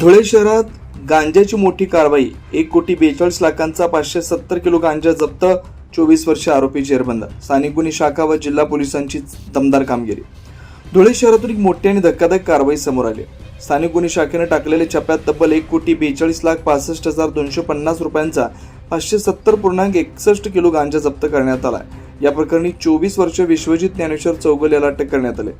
धुळे शहरात गांजाची मोठी कारवाई, 1,42,00,000 570 किलो गांजा जप्त, 24 वर्षीय आरोपी जेरबंद. स्थानिक गुन्हे शाखा व जिल्हा पोलिसांची दमदार कामगिरी. धुळे शहरातून एक मोठी आणि धक्कादायक कारवाई समोर आली. स्थानिक गुन्हे शाखेने टाकलेल्या छाप्यात तब्बल 1,42,65,250 रुपयांचा 570.61 किलो गांजा जप्त करण्यात आला. या प्रकरणी 24 वर्षीय विश्वजित ज्ञानेश्वर चौगुले याला अटक करण्यात आली.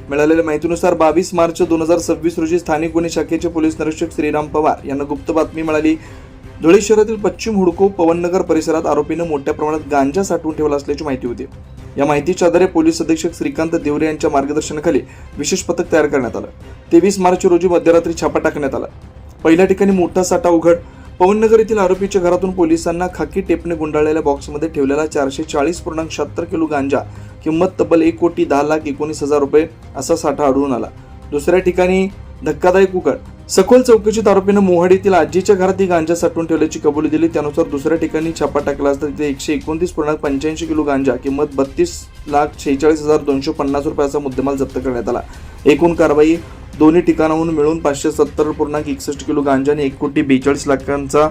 मिळालेल्या माहितीनुसार 22 मार्च 2026 रोजी स्थानिक गुन्हे शाखेचे पोलीस निरीक्षक श्रीराम पवार यांना गुप्त बातमी मिळाली. धुळे शहरातील पश्चिम हुडको पवननगर परिसरात आरोपीनं मोठ्या प्रमाणात गांजा साठवून ठेवला असल्याची माहिती होती. या माहितीच्या आधारे पोलीस अधीक्षक श्रीकांत देवरे यांच्या मार्गदर्शनाखाली विशेष पथक तयार करण्यात आलं. 23 मार्च रोजी मध्यरात्री छापा टाकण्यात आला. पहिल्या ठिकाणी मोठा साठा उघड. पवननगर येथील आरोपीच्या घरातून पोलिसांना खाकी टेपने गुंडाळलेल्या बॉक्समध्ये ठेवलेला 440.76 किलो गांजा, किंमत तब्बल 1,10,19,000 रुपये असा साठा आढळून आला. दुसऱ्या ठिकाणी धक्कादायक उघड. सखोल चौकशीत आरोपीनं मोहाडीतील आजीच्या घरात ही गांजा साठवून ठेवल्याची कबुली दिली. त्यानुसार दुसऱ्या ठिकाणी छापा टाकला असता तिथे 129.85 किलो गांजा, किंमत 32,46,250 रुपये असा मुद्देमाल जप्त करण्यात आला. एकूण कारवाई दोन्ही ठिकाणाहून मिळून 570.61 किलो गांजा आणि 1,42,00,000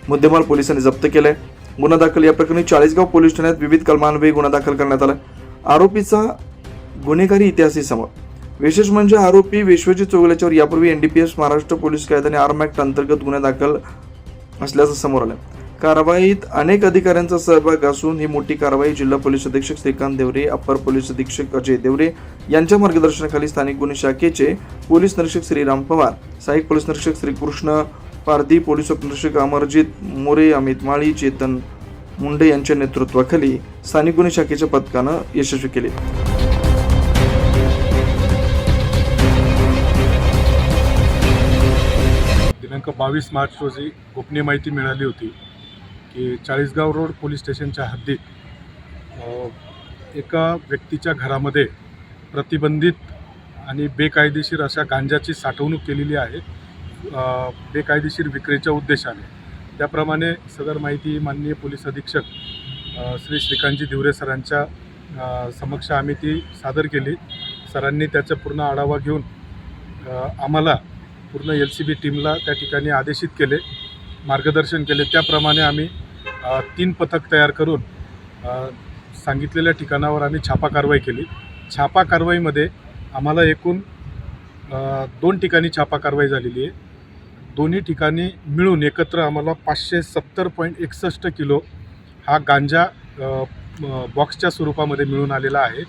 मुद्देमाल पोलिसांनी जप्त केलाय. गुन्हा दाखल. या प्रकरणी चाळीसगाव पोलीस ठाण्यात विविध कलमान्वये गुन्हा दाखल करण्यात आला. आरोपीचा गुन्हेगारी इतिहासही समोर. विशेष म्हणजे आरोपी विश्वजित चौगुलेच्यावर यापूर्वी NDPS महाराष्ट्र पोलीस कायदा आणि आर्म ऍक्ट अंतर्गत गुन्हे दाखल असल्याचं समोर आलं. कारवाईत अनेक अधिकाऱ्यांचा सहभाग असून ही मोठी कारवाई जिल्हा पोलीस अधीक्षक श्रीकांत देवरे, अप्पर पोलीस अधीक्षक अजय देवरे यांच्या मार्गदर्शनाखाली स्थानिक गुन्हे शाखेचे पोलीस निरीक्षक श्रीराम पवार, सहाय्यक पोलीस निरीक्षक श्रीकृष्ण पारधी, पोलीस उपनिरीक्षक अमरजीत मोरे, अमित माळी, चेतन मुंडे यांच्या नेतृत्वाखाली स्थानिक गुन्हे शाखेच्या पथकानं यशस्वी केले. दिनांक 22 मार्च रोजी गोपनीय माहिती मिळाली होती की चाळीसगाव रोड पोलीस स्टेशनच्या हद्दीत एका व्यक्तीच्या घरामध्ये प्रतिबंधित आणि बेकायदेशीर अशा गांजाची साठवणूक केलेली आहे, बेकायदेशीर विक्रीच्या उद्देशाने. त्याप्रमाणे सदर माहिती माननीय पोलीस अधीक्षक श्री श्रीकांतजी देवरे सरांच्या समक्ष आम्ही ती सादर केली. सरांनी त्याचा पूर्ण आढावा घेऊन आम्हाला पूर्ण LCB टीमला त्या ठिकाणी आदेशित केले, मार्गदर्शन केले. त्याप्रमाणे आम्ही 3 पथक तयार करून सांगितलेल्या ठिकाणावर आम्ही छापा कारवाई केली. छापा कारवाईमध्ये आम्हाला एकूण 2 ठिकाणी छापा कारवाई झालेली आहे. दोन्ही ठिकाणी मिळून एकत्र आम्हाला 570.61 किलो हा गांजा बॉक्सच्या स्वरूपामध्ये मिळून आलेला आहे.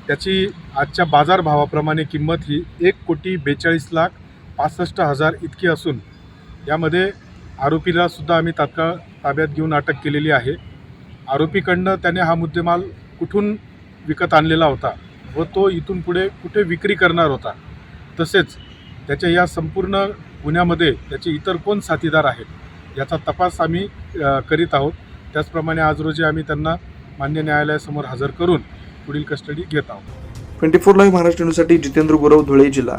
त्याची आजच्या बाजारभावाप्रमाणे किंमत ही 1,42,65,000 इतकी असून यामध्ये आरोपीला सुद्धा आम्ही तात्काळ ताब्यात घेऊन अटक केलेली आहे. आरोपीकडनं त्याने हा मुद्देमाल कुठून विकत आणलेला होता व तो इथून पुढे कुठे विक्री करणार होता, तसेच त्याच्या या संपूर्ण गुन्ह्यामध्ये त्याचे इतर कोण साथीदार आहेत याचा तपास आम्ही करीत आहोत. त्याचप्रमाणे आज रोजी आम्ही त्यांना मान्य न्यायालयासमोर हजर करून पुढील कस्टडी घेत आहोत. 24 लाईव्ह महाराष्ट्र न्यूजसाठी जितेंद्र गुरव, धुळे जिल्हा.